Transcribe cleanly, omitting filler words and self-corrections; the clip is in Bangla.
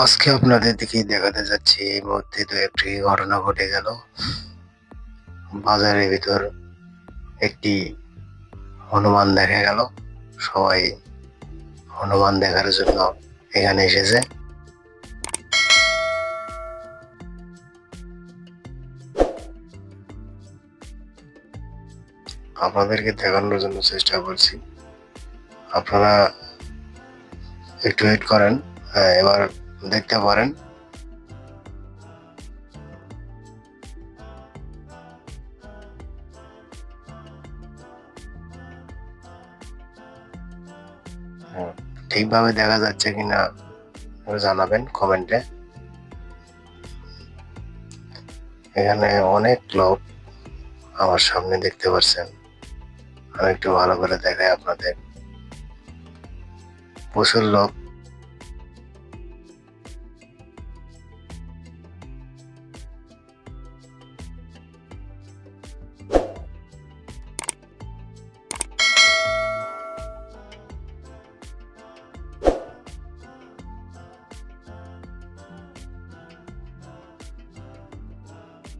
আজকে আপনাদের দিকে দেখাতে যাচ্ছি, এই মুহূর্তে তো একটি ঘটনা ঘটে গেল। বাজারের ভিতর একটি হনুমান দেখা গেল। সবাই হনুমান দেখার জন্য এখানে এসেছে। আপনাদেরকে দেখানোর জন্য চেষ্টা করছি, আপনারা একটু ওয়েট করেন। হ্যাঁ, এবার দেখতে পারেন। হ্যাঁ, ঠিকভাবে দেখা যাচ্ছে কিনা জানাবেন কমেন্টে। এখানে অনেক লোক আমার সামনে দেখতে পাচ্ছেন। আমি একটু ভালো করে দেখাই আপনাদের। প্রচুর লোক